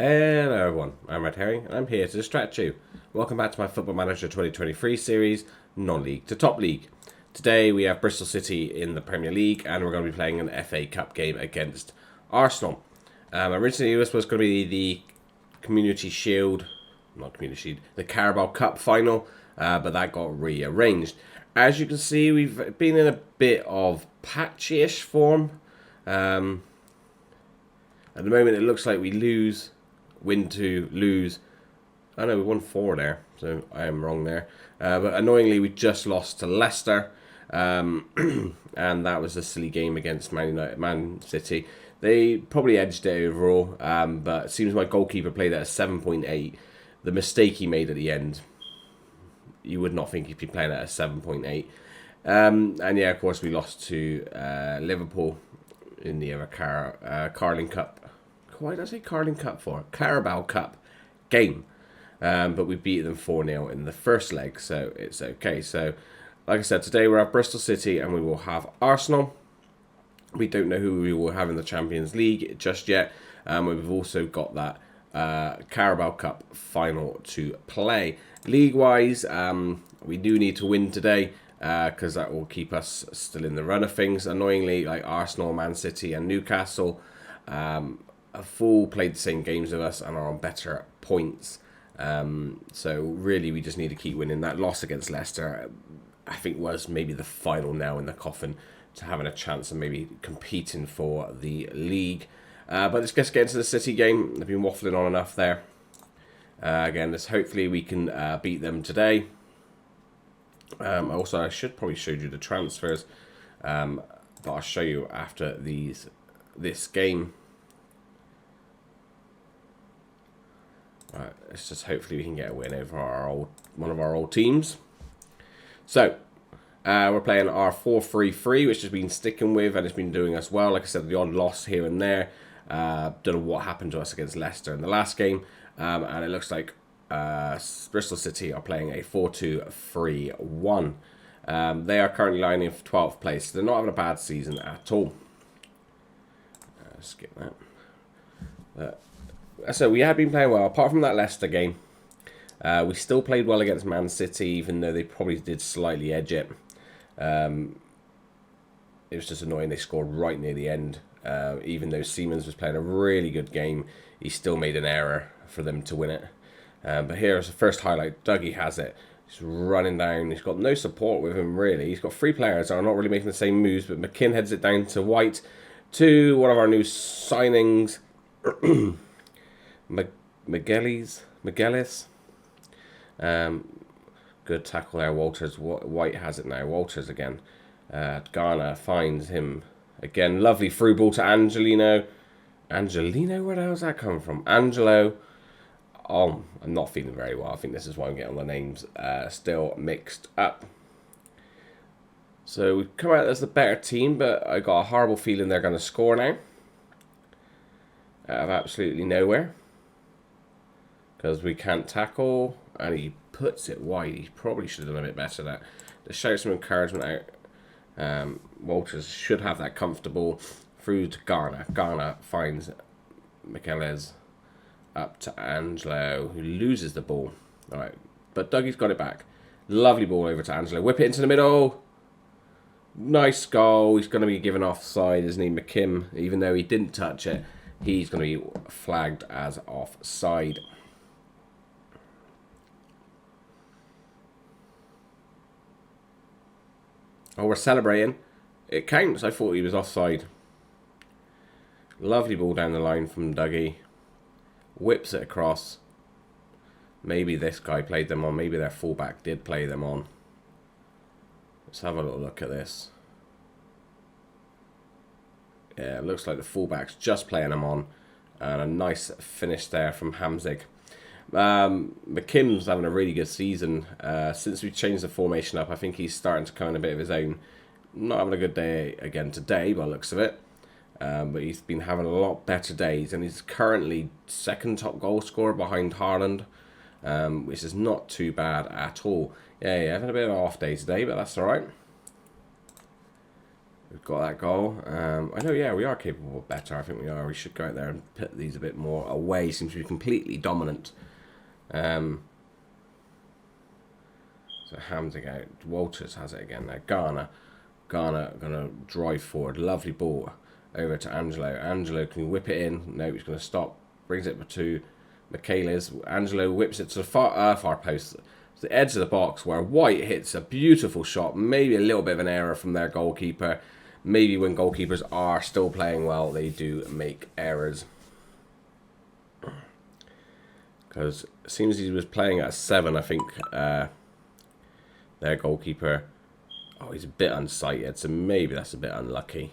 Hello everyone, I'm RedHerring and I'm here to distract you. Welcome back to my Football Manager 2023 series, Non-League to Top League. Today we have Bristol City in the Premier League and we're going to be playing an FA Cup game against Arsenal. Originally this was going to be the the Carabao Cup final, but that got rearranged. As you can see, we've been in a bit of patchy-ish form. At the moment it looks like we win to lose. I know we won 4 there, so I am wrong there. But annoyingly, we just lost to Leicester, and that was a silly game against Man City. They probably edged it overall, but it seems my goalkeeper played at a 7.8. The mistake he made at the end, you would not think he'd be playing at a 7.8. And yeah, of course, we lost to Liverpool in the Carling Cup. Why did I say Carling Cup for? Carabao Cup game. But we beat them 4-0 in the first leg, so it's okay. So, like I said, today we're at Bristol City and we will have Arsenal. We don't know who we will have in the Champions League just yet. We've also got that Carabao Cup final to play. League-wise, we do need to win today because that will keep us still in the run of things. Annoyingly, like Arsenal, Man City and Newcastle have all played the same games with us and are on better points. So really we just need to keep winning. That loss against Leicester, I think, was maybe the final nail in the coffin to having a chance of maybe competing for the league. But let's just get into the City game. I've been waffling on enough there. Again, hopefully we can beat them today. Also, I should probably show you the transfers, but I'll show you after this game. Right, let's just hopefully we can get a win over one of our old teams. So, we're playing our 4-3-3, which has been sticking with and it's been doing us well. Like I said, the odd loss here and there. Don't know what happened to us against Leicester in the last game. And it looks like Bristol City are playing a 4-2-3-1. They are currently lying in 12th place. So they're not having a bad season at all. Skip that. So we have been playing well. Apart from that Leicester game, we still played well against Man City, even though they probably did slightly edge it. It was just annoying. They scored right near the end. Even though Siemens was playing a really good game, he still made an error for them to win it. But here's the first highlight. Dougie has it. He's running down. He's got no support with him, really. He's got 3 players that are not really making the same moves, but McKinn heads it down to White, to one of our new signings, Miguelis. Good tackle there, Walters. White has it now. Walters again. Garner finds him again. Lovely through ball to Angelino. Angelino? Where the hell's that come from? Angelo. Oh, I'm not feeling very well. I think this is why I'm getting the names still mixed up. So we've come out as the better team, but I got a horrible feeling they're going to score now. Out of absolutely nowhere. Because we can't tackle, and he puts it wide. He probably should have done a bit better there. To shout some encouragement out. Walters should have that comfortable through to Garner. Garner finds Micheles up to Angelo, who loses the ball. Alright, but Dougie's got it back. Lovely ball over to Angelo. Whip it into the middle. Nice goal. He's going to be given offside, isn't he, McKim? Even though he didn't touch it, he's going to be flagged as offside. Oh, we're celebrating. It counts. I thought he was offside. Lovely ball down the line from Dougie. Whips it across. Maybe this guy played them on. Maybe their fullback did play them on. Let's have a little look at this. Yeah, it looks like the fullback's just playing them on. And a nice finish there from Hamzig. McKim's having a really good season. Since we changed the formation up, I think he's starting to come in a bit of his own. Not having a good day again today by the looks of it. But he's been having a lot better days. And he's currently second top goal scorer behind Haaland. Which is not too bad at all. Yeah, having a bit of an off day today, but that's alright. We've got that goal. I know, yeah, we are capable of better. I think we are. We should go out there and put these a bit more away. Seems to be completely dominant. So Hamzig out. Walters has it again there. Garner going to drive forward. Lovely ball over to Angelo. Angelo can whip it in. No, he's going to stop. Brings it to Michaelis. Angelo whips it to the far post. To the edge of the box where White hits a beautiful shot. Maybe a little bit of an error from their goalkeeper. Maybe when goalkeepers are still playing well, they do make errors. Because it seems he was playing at a 7, I think, their goalkeeper. Oh, he's a bit unsighted, so maybe that's a bit unlucky.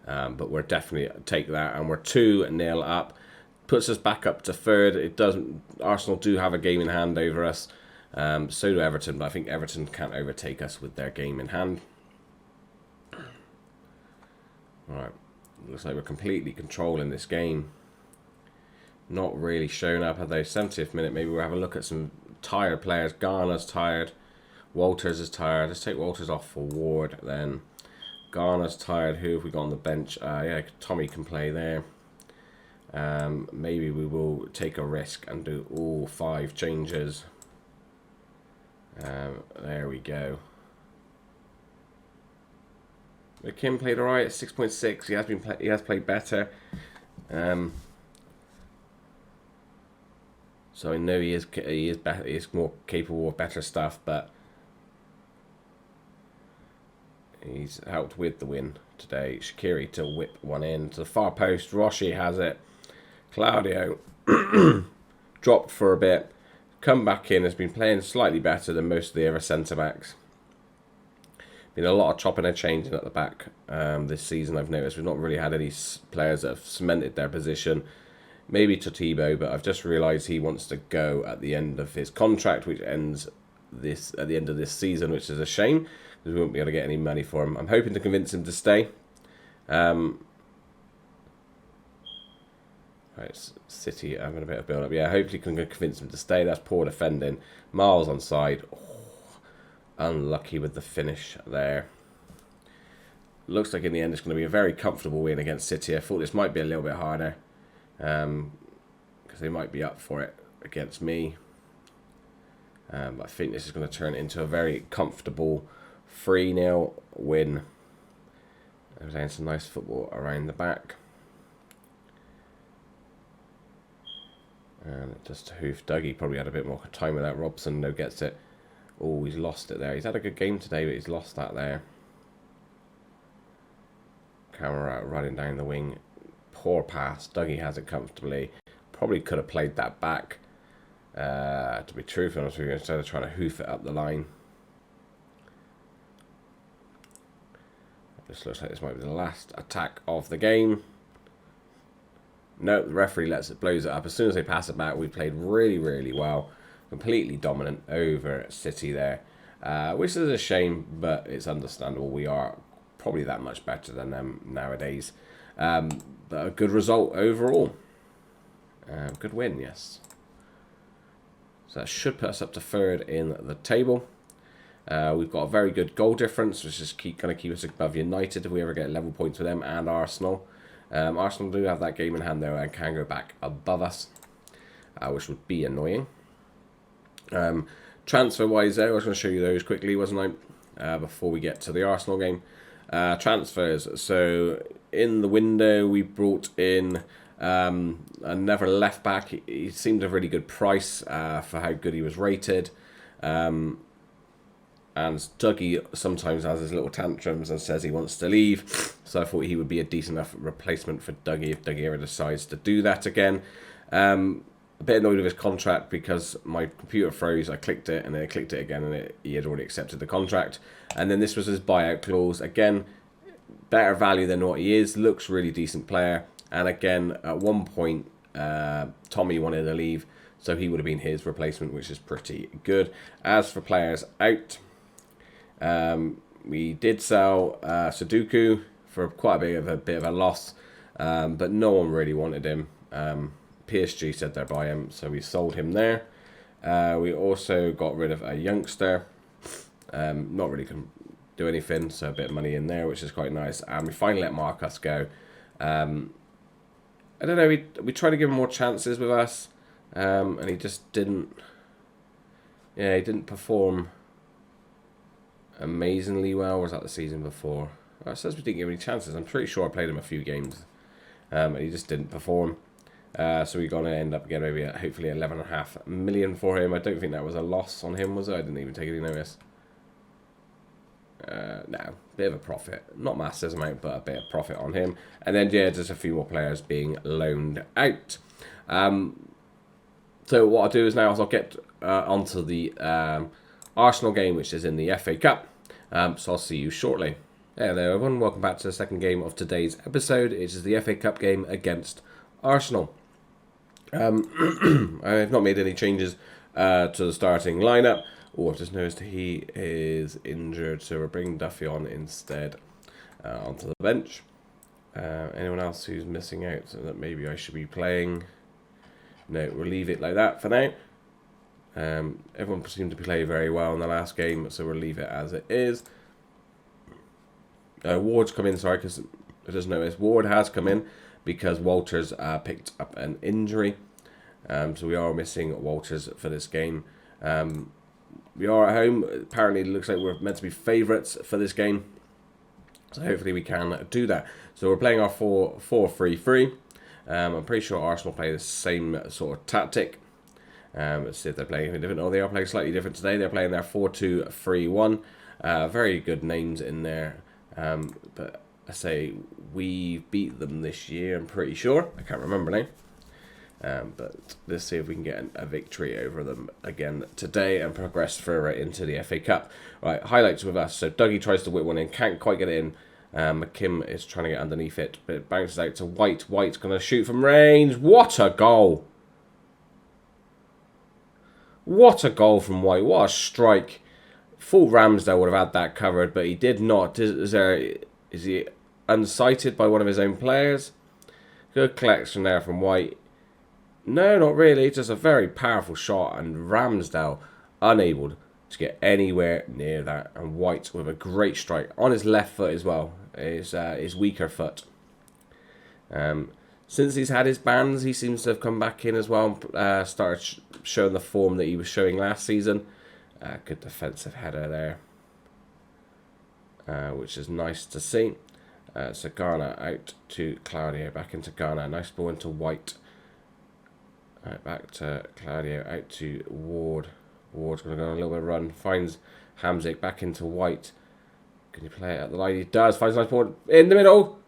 But we're definitely take that, and we're 2-0 up. Puts us back up to third. It doesn't. Arsenal do have a game in hand over us. So do Everton, but I think Everton can't overtake us with their game in hand. Alright, looks like we're completely controlling this game. Not really showing up at the 70th minute. Maybe we'll have a look at some tired players. Garner's tired. Walters is tired. Let's take Walters off for Ward then. Garner's tired. Who have we got on the bench? Yeah, Tommy can play there. Maybe we will take a risk and do all 5 changes. There we go. Kim played alright at 6.6. He has played better. So I know he is better. He is more capable of better stuff, but he's helped with the win today. Shaqiri to whip one in to the far post. Roshi has it. Claudio dropped for a bit. Come back in. Has been playing slightly better than most of the other centre backs. Been a lot of chopping and changing at the back this season. I've noticed we've not really had any players that have cemented their position. Maybe Tottibo, but I've just realised he wants to go at the end of his contract, which ends at the end of this season, which is a shame because we won't be able to get any money for him. I'm hoping to convince him to stay. Right, City having a bit of build up. Yeah, hopefully can convince him to stay. That's poor defending. Miles on side. Unlucky with the finish there. Looks like in the end it's going to be a very comfortable win against City. I thought this might be a little bit harder because they might be up for it against me. But I think this is going to turn into a very comfortable 3-0 win. They're playing some nice football around the back. And just to hoof Dougie. Probably had a bit more time with that. Robson no gets it. Oh, he's lost it there. He's had a good game today, but he's lost that there. Camera running down the wing. Poor pass. Dougie has it comfortably. Probably could have played that back. To be truthful with you, instead of trying to hoof it up the line. This looks like this might be the last attack of the game. No, the referee blows it up. As soon as they pass it back, we played really, really well. Completely dominant over City there. Which is a shame, but it's understandable. We are probably that much better than them nowadays. But a good result overall. Good win, yes. So that should put us up to third in the table. We've got a very good goal difference, which is going to keep us above United if we ever get level points with them, and Arsenal. Arsenal do have that game in hand though and can go back above us, which would be annoying. Transfer wise though, I was going to show you those quickly, wasn't I? Before we get to the Arsenal game. Transfers. So in the window we brought in another left back. He seemed a really good price for how good he was rated. And Dougie sometimes has his little tantrums and says he wants to leave. So I thought he would be a decent enough replacement for Dougie if Dougie ever decides to do that again. A bit annoyed with his contract because my computer froze. I clicked it and then I clicked it again and he had already accepted the contract. And then this was his buyout clause. Again, better value than what he is. Looks really decent player. And again, at one point, Tommy wanted to leave. So he would have been his replacement, which is pretty good. As for players out... we did sell Sudoku for quite a bit of a loss, but no one really wanted him. PSG said they'd buy him, so we sold him there. We also got rid of a youngster. Not really do anything, so a bit of money in there, which is quite nice. And we finally let Marcus go. I don't know, we tried to give him more chances with us, and he just didn't. Yeah, he didn't perform amazingly well. Or was that the season before? It says we didn't give him any chances. I'm pretty sure I played him a few games, and he just didn't perform. So we're going to end up getting maybe hopefully 11.5 million for him. I don't think that was a loss on him, was it? I didn't even take any notice. No, bit of a profit. Not massive amount, but a bit of profit on him. And then, yeah, just a few more players being loaned out. So what I'll do is now I'll get onto the Arsenal game, which is in the FA Cup. So I'll see you shortly. Hello everyone, welcome back to the second game of today's episode. It is the FA Cup game against Arsenal. I have not made any changes to the starting lineup. Oh, I've just noticed he is injured, so we're bringing Duffy on instead onto the bench. Anyone else who's missing out so that maybe I should be playing? No, we'll leave it like that for now. Everyone seemed to play very well in the last game, so we'll leave it as it is. Ward's come in, sorry, because I just noticed Ward has come in because Walters picked up an injury. So we are missing Walters for this game. We are at home. Apparently it looks like we're meant to be favourites for this game. So hopefully we can do that. So we're playing our 4-4-3-3. I'm pretty sure Arsenal play the same sort of tactic. Let's see if they're playing anything different. Oh, they are playing slightly different today. They're playing their 4-2-3-1. Very good names in there. But I say we beat them this year, I'm pretty sure. I can't remember now. But let's see if we can get a victory over them again today and progress further into the FA Cup. Right, highlights with us. So Dougie tries to whip one in, can't quite get it in. McKim is trying to get underneath it, but it bounces out to White. White's going to shoot from range. What a goal! What a goal from White. What a strike. Full Ramsdale would have had that covered, but he did not. Is he unsighted by one of his own players? Good collection there from White. No, not really. Just a very powerful shot, and Ramsdale unable to get anywhere near that. And White with a great strike on his left foot as well, his weaker foot. Since he's had his bans, he seems to have come back in as well and started showing the form that he was showing last season. Good defensive header there, which is nice to see. So Garner out to Claudio, back into Garner. Nice ball into White. Right, back to Claudio, out to Ward. Ward's going to go on a little bit of run. Finds Hamzik, back into White. Can you play it at the line? He does. Finds a nice ball in the middle.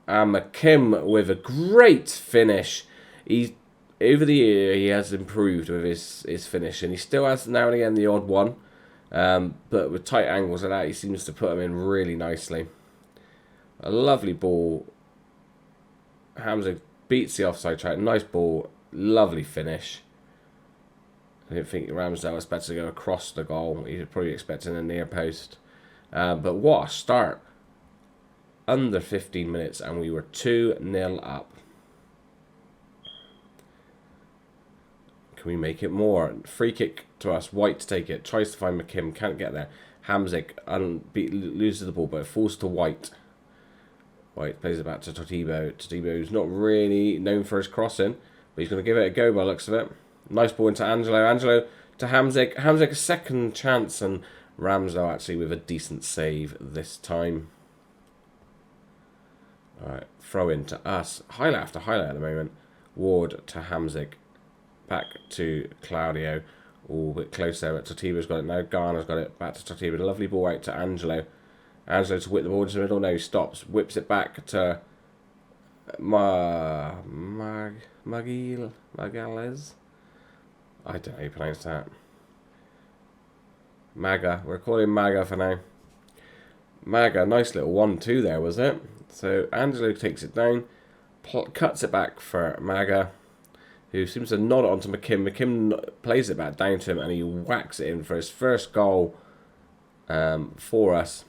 And McKim with a great finish. Over the year, he has improved with his finish. And he still has now and again the odd one. But with tight angles like that, he seems to put them in really nicely. A lovely ball. Hamzik beats the offside track. Nice ball. Lovely finish. I didn't think Ramsdale was expected to go across the goal. He was probably expecting a near post. But what a start. Under 15 minutes and we were 2-0 up. Can we make it more? Free kick to us. White to take it. Tries to find McKim. Can't get there. Hamzik loses the ball, but it falls to White. White plays it back to Totibo. Totibo, who's not really known for his crossing. But he's going to give it a go by the looks of it. Nice ball into Angelo. Angelo to Hamzik. Hamzik a second chance. And Ramsdale actually with a decent save this time. Alright, throw in to us. Highlight after highlight at the moment. Ward to Hamzik. Back to Claudio. Oh, a bit close there, but Totibo's got it now. Garner's got it. Back to Totibo. A lovely ball out to Angelo. Angelo to whip the ball into the middle. No, he stops. Whips it back to Magales. I don't know how you pronounce that. Maga. We're calling Maga for now. Maga. Nice little 1-2 there, was it? So Angelo takes it down. Cuts it back for Maga, who seems to nod it onto McKim. McKim plays it back down to him and he whacks it in for his first goal for us.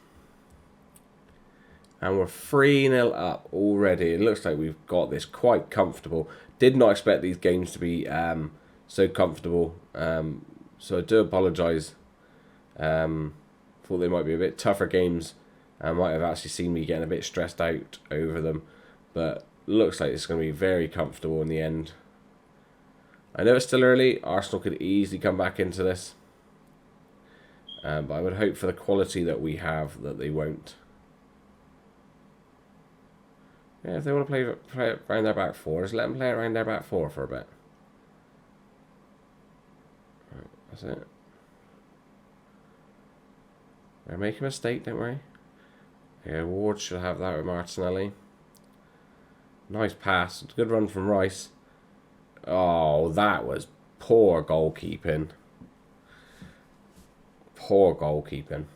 And we're 3-0 up already. It looks like we've got this quite comfortable. Did not expect these games to be so comfortable. So I do apologise for Thought they might be a bit tougher games. I might have actually seen me getting a bit stressed out over them. But looks like it's going to be very comfortable in the end. I know it's still early. Arsenal could easily come back into this. But I would hope for the quality that we have that they won't. Yeah, if they want to play it around their back four, just let them play it around their back four for a bit. Right, that's it. They're making a mistake, don't worry. Yeah, Ward should have that with Martinelli. Nice pass. Good run from Rice. Oh, that was poor goalkeeping. Poor goalkeeping.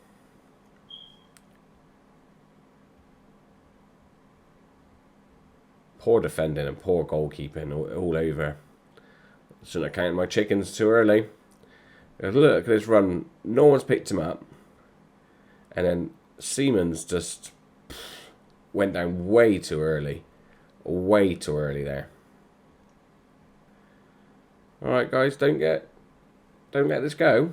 Poor defending and poor goalkeeping all over. Shouldn't have counted my chickens too early. Look at this run. No one's picked him up. And then Siemens just went down way too early. Way too early there. Alright guys, don't let this go.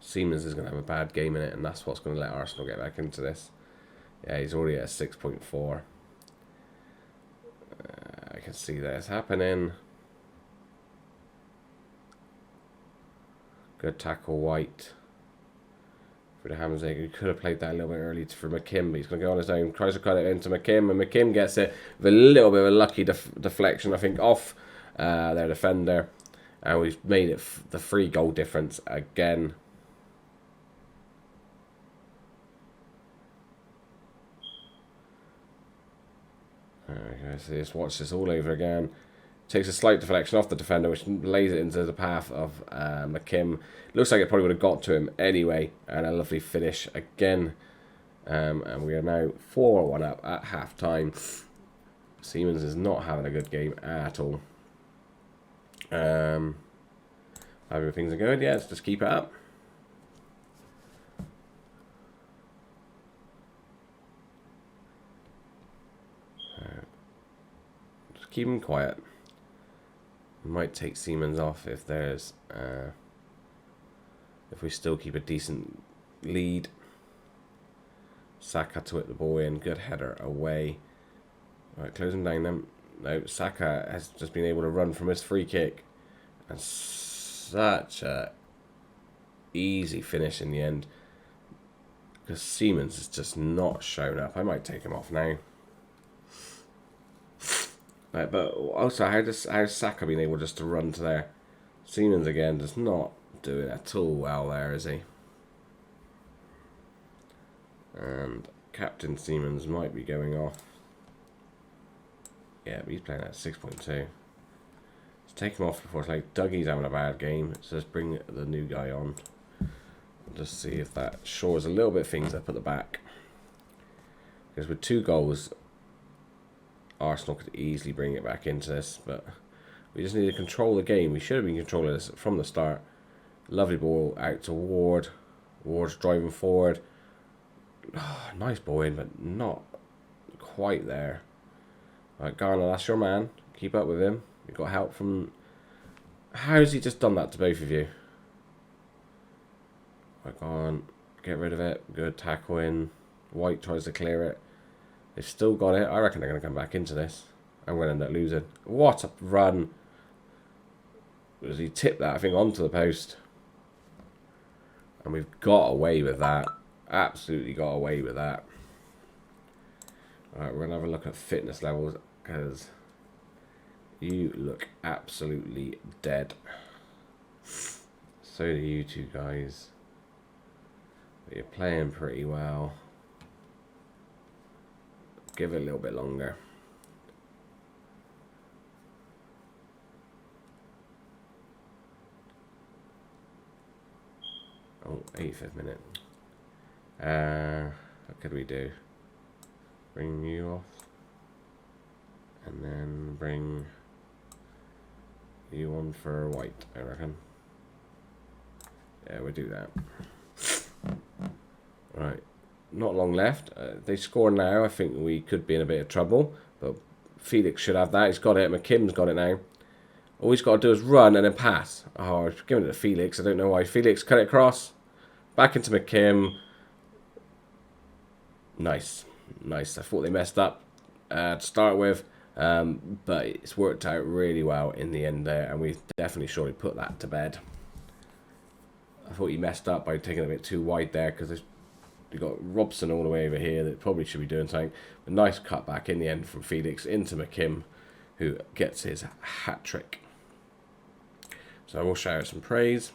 Siemens is going to have a bad game in it, and that's what's going to let Arsenal get back into this. Yeah, he's already at 6.4. I can see that it's happening. Good tackle, White. For the Hamza, he could have played that a little bit early for McKim, but he's going to go on his own. Tries to cut it into McKim, and McKim gets it with a little bit of a lucky deflection, I think, off their defender. And we've made it the 3-goal difference again. So just watch this all over again. Takes a slight deflection off the defender, which lays it into the path of McKim. Looks like it probably would have got to him anyway. And a lovely finish again. And we are now 4-1 up at half-time. Siemens is not having a good game at all. However things are going, yeah, let's just keep it up. Keep him quiet. We might take Siemens off if there's if we still keep a decent lead. Saka to hit the ball in, good header away. Right, close him down then. No, Saka has just been able to run from his free kick, and such a easy finish in the end. Because Siemens has just not shown up. I might take him off now. Right, but also, how's Saka been able just to run to there? Siemens again just not doing at all well there, is he? And Captain Siemens might be going off. Yeah, but he's playing at 6.2. Let's take him off before it's like Dougie's having a bad game. So let's bring the new guy on. Just see if that shores a little bit of things up at the back. Because with 2 goals, Arsenal could easily bring it back into this, but we just need to control the game. We should have been controlling this from the start. Lovely ball out to Ward. Ward's driving forward. Oh, nice ball in, but not quite there. Right, Garner, that's your man. Keep up with him. You've got help from... How's he just done that to both of you? Right, go on. Get rid of it. Good tackle in. White tries to clear it. They've still got it. I reckon they're going to come back into this. I'm going to end up losing. What a run. As he tipped that, I think, onto the post. And we've got away with that. Absolutely got away with that. Alright, we're going to have a look at fitness levels. Because you look absolutely dead. So do you two guys. But you're playing pretty well. Give it a little bit longer. Oh, 85th minute. What could we do? Bring you off. And then bring you on for White, I reckon. Yeah, we'll do that. Right. Not long left. They score now. I think we could be in a bit of trouble. But Felix should have that. He's got it. McKim's got it now. All he's got to do is run and then pass. Oh, I've given it to Felix. I don't know why. Felix cut it across. Back into McKim. Nice. Nice. I thought they messed up to start with. But it's worked out really well in the end there. And we've definitely surely put that to bed. I thought he messed up by taking a bit too wide there. Because you've got Robson all the way over here that probably should be doing something. A nice cut back in the end from Felix into McKim, who gets his hat-trick. So I will shout out some praise.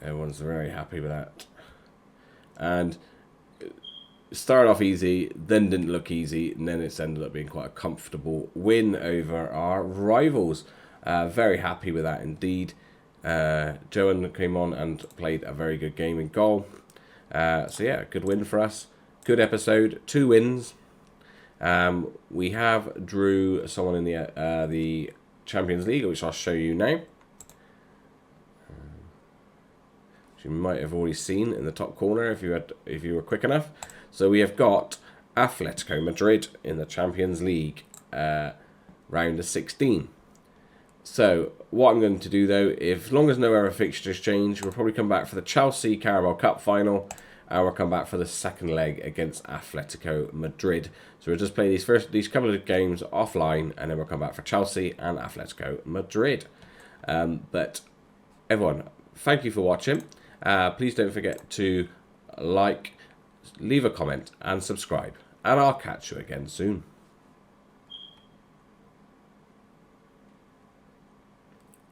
Everyone's very happy with that. And it started off easy, then didn't look easy, and then it's ended up being quite a comfortable win over our rivals. Very happy with that indeed. Joan came on and played a very good game in goal. So yeah, good win for us. Good episode, 2 wins. We have drew someone in the Champions League, which I'll show you now. Which you might have already seen in the top corner if you were quick enough. So we have got Atletico Madrid in the Champions League round of 16. So what I'm going to do though, as long as no other fixtures change, we'll probably come back for the Chelsea Carabao Cup final. And we'll come back for the second leg against Atletico Madrid. So we'll just play these couple of games offline, and then we'll come back for Chelsea and Atletico Madrid. But everyone, thank you for watching. Please don't forget to like, leave a comment, and subscribe. And I'll catch you again soon.